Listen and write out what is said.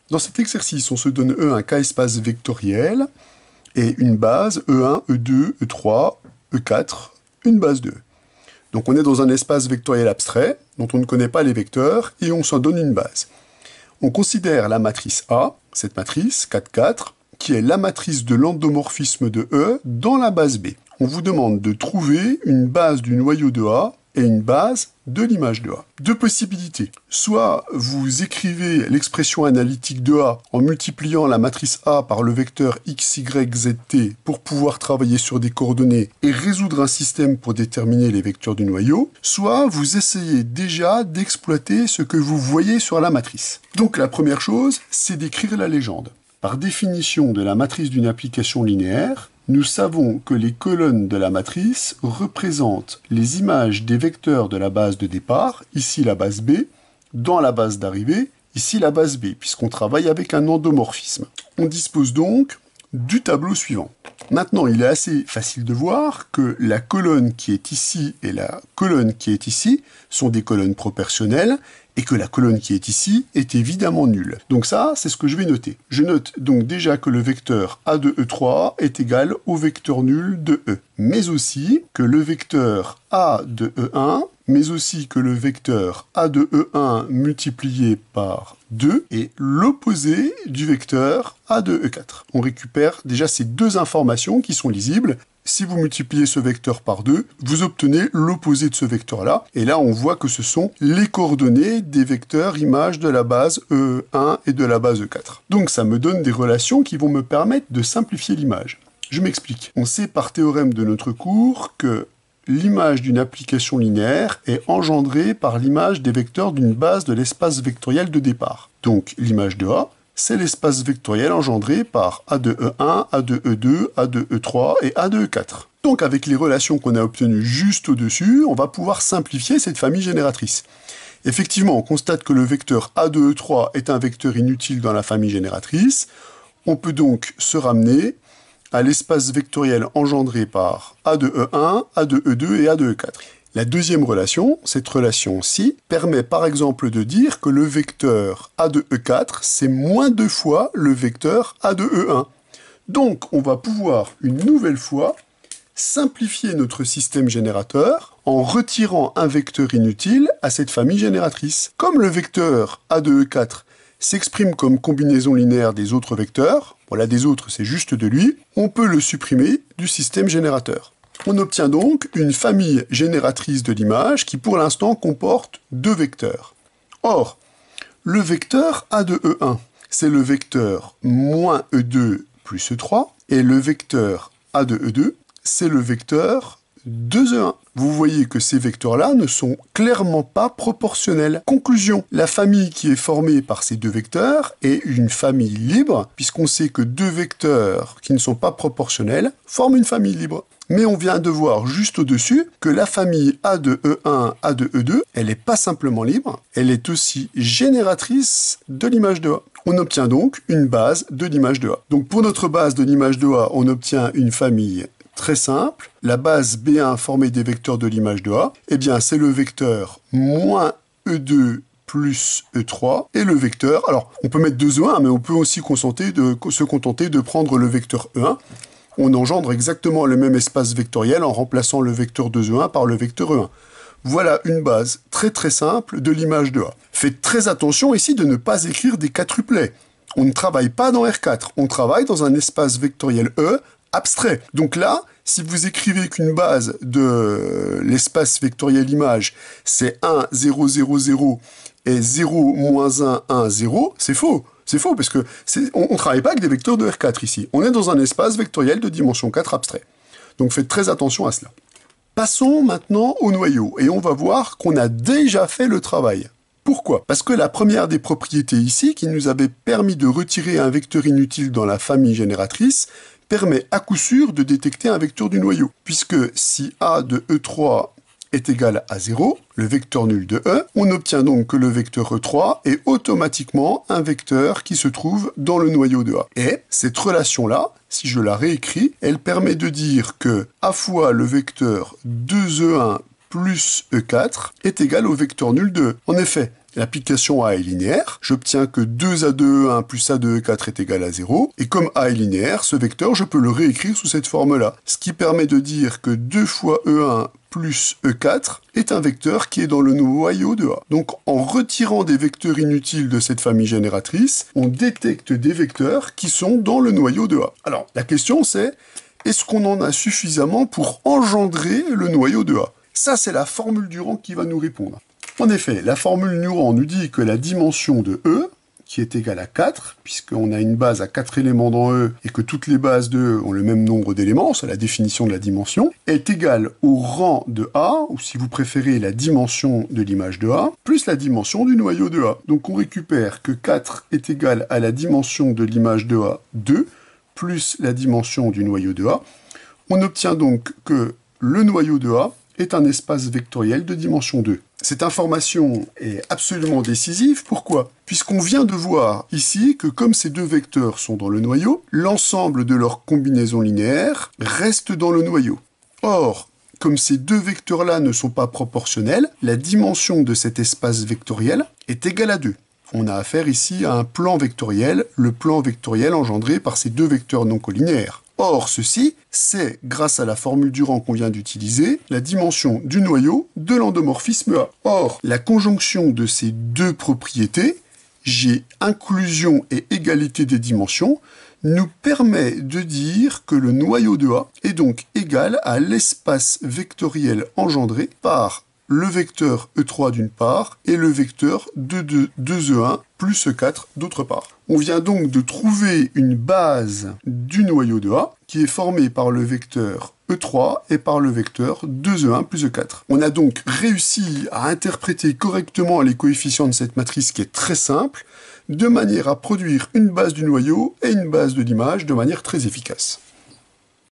Dans cet exercice, on se donne E un K-espace vectoriel et une base E1, E2, E3, E4, une base 2. Donc on est dans un espace vectoriel abstrait, dont on ne connaît pas les vecteurs, et on s'en donne une base. On considère la matrice A, cette matrice, 4, 4, qui est la matrice de l'endomorphisme de E dans la base B. On vous demande de trouver une base du noyau de A et une base de l'image de A. Deux possibilités. Soit vous écrivez l'expression analytique de A en multipliant la matrice A par le vecteur x, y, z, t pour pouvoir travailler sur des coordonnées et résoudre un système pour déterminer les vecteurs du noyau, soit vous essayez déjà d'exploiter ce que vous voyez sur la matrice. Donc la première chose, c'est d'écrire la légende. Par définition de la matrice d'une application linéaire, nous savons que les colonnes de la matrice représentent les images des vecteurs de la base de départ, ici la base B, dans la base d'arrivée, ici la base B, puisqu'on travaille avec un endomorphisme. On dispose donc du tableau suivant. Maintenant, il est assez facile de voir que la colonne qui est ici et la colonne qui est ici sont des colonnes proportionnelles et que la colonne qui est ici est évidemment nulle. Donc ça, c'est ce que je vais noter. Je note donc déjà que le vecteur A de E3 est égal au vecteur nul de E, mais aussi que le vecteur A de E1, mais aussi que le vecteur A de E1 multiplié par 2 est l'opposé du vecteur A de E4. On récupère déjà ces deux informations qui sont lisibles. Si vous multipliez ce vecteur par 2, vous obtenez l'opposé de ce vecteur-là. Et là, on voit que ce sont les coordonnées des vecteurs images de la base E1 et de la base E4. Donc ça me donne des relations qui vont me permettre de simplifier l'image. Je m'explique. On sait par théorème de notre cours que l'image d'une application linéaire est engendrée par l'image des vecteurs d'une base de l'espace vectoriel de départ. Donc l'image de A, c'est l'espace vectoriel engendré par A de E1, A de E2, A de E3 et A de E4. Donc avec les relations qu'on a obtenues juste au-dessus, on va pouvoir simplifier cette famille génératrice. Effectivement, on constate que le vecteur A de E3 est un vecteur inutile dans la famille génératrice. On peut donc se ramener à l'espace vectoriel engendré par A de E1, A de E2 et A de E4. La deuxième relation, cette relation-ci, permet par exemple de dire que le vecteur A de E4, c'est moins 2 fois le vecteur A de E1. Donc, on va pouvoir une nouvelle fois simplifier notre système générateur en retirant un vecteur inutile à cette famille génératrice. Comme le vecteur A de E4 s'exprime comme combinaison linéaire des autres vecteurs, voilà des autres, c'est juste de lui, on peut le supprimer du système générateur. On obtient donc une famille génératrice de l'image qui pour l'instant comporte deux vecteurs. Or, le vecteur A de E1, c'est le vecteur moins E2 plus E3, et le vecteur A de E2, c'est le vecteur 2E1. Vous voyez que ces vecteurs-là ne sont clairement pas proportionnels. Conclusion, la famille qui est formée par ces deux vecteurs est une famille libre, puisqu'on sait que deux vecteurs qui ne sont pas proportionnels forment une famille libre. Mais on vient de voir juste au-dessus que la famille A de E1, A de E2, elle n'est pas simplement libre, elle est aussi génératrice de l'image de A. On obtient donc une base de l'image de A. Donc pour notre base de l'image de A, on obtient une famille très simple. La base B1 formée des vecteurs de l'image de A, eh bien c'est le vecteur moins E2 plus E3 et le vecteur, alors on peut mettre 2E1, mais on peut aussi se contenter de prendre le vecteur E1. On engendre exactement le même espace vectoriel en remplaçant le vecteur 2E1 par le vecteur E1. Voilà une base très très simple de l'image de A. Faites très attention ici de ne pas écrire des quadruplets. On ne travaille pas dans R4, on travaille dans un espace vectoriel E abstrait. Donc là, si vous écrivez qu'une base de l'espace vectoriel image, c'est 1, 0, 0, 0 et 0, moins 1, 1, 0, c'est faux. C'est faux, parce que on ne travaille pas avec des vecteurs de R4 ici. On est dans un espace vectoriel de dimension 4 abstrait. Donc faites très attention à cela. Passons maintenant au noyau, et on va voir qu'on a déjà fait le travail. Pourquoi? Parce que la première des propriétés ici, qui nous avait permis de retirer un vecteur inutile dans la famille génératrice, permet à coup sûr de détecter un vecteur du noyau. Puisque si A de E3 est égal à 0, le vecteur nul de E, on obtient donc que le vecteur E3 est automatiquement un vecteur qui se trouve dans le noyau de A. Et cette relation-là, si je la réécris, elle permet de dire que A fois le vecteur 2E1 plus E4 est égal au vecteur nul de E. En effet, L'application A est linéaire, j'obtiens que 2A2E1 plus A2E4 est égal à 0, et comme A est linéaire, ce vecteur, je peux le réécrire sous cette forme-là, ce qui permet de dire que 2 fois E1 plus E4 est un vecteur qui est dans le noyau de A. Donc en retirant des vecteurs inutiles de cette famille génératrice, on détecte des vecteurs qui sont dans le noyau de A. Alors la question c'est, est-ce qu'on en a suffisamment pour engendrer le noyau de A? Ça c'est la formule Durand qui va nous répondre. En effet, la formule Durand nous dit que la dimension de E, qui est égale à 4, puisqu'on a une base à 4 éléments dans E, et que toutes les bases de E ont le même nombre d'éléments, c'est la définition de la dimension, est égale au rang de A, ou si vous préférez la dimension de l'image de A, plus la dimension du noyau de A. Donc on récupère que 4 est égal à la dimension de l'image de A 2, plus la dimension du noyau de A. On obtient donc que le noyau de A est un espace vectoriel de dimension 2. Cette information est absolument décisive. Pourquoi? Puisqu'on vient de voir ici que comme ces deux vecteurs sont dans le noyau, l'ensemble de leurs combinaisons linéaires reste dans le noyau. Or, comme ces deux vecteurs-là ne sont pas proportionnels, la dimension de cet espace vectoriel est égale à 2. On a affaire ici à un plan vectoriel, le plan vectoriel engendré par ces deux vecteurs non collinéaires. Or, ceci, c'est, grâce à la formule Durand qu'on vient d'utiliser, la dimension du noyau de l'endomorphisme A. Or, la conjonction de ces deux propriétés, G inclusion et égalité des dimensions, nous permet de dire que le noyau de A est donc égal à l'espace vectoriel engendré par le vecteur E3 d'une part et le vecteur 2E1 plus E4 d'autre part. On vient donc de trouver une base du noyau de A qui est formée par le vecteur E3 et par le vecteur 2E1 plus E4. On a donc réussi à interpréter correctement les coefficients de cette matrice qui est très simple, de manière à produire une base du noyau et une base de l'image de manière très efficace.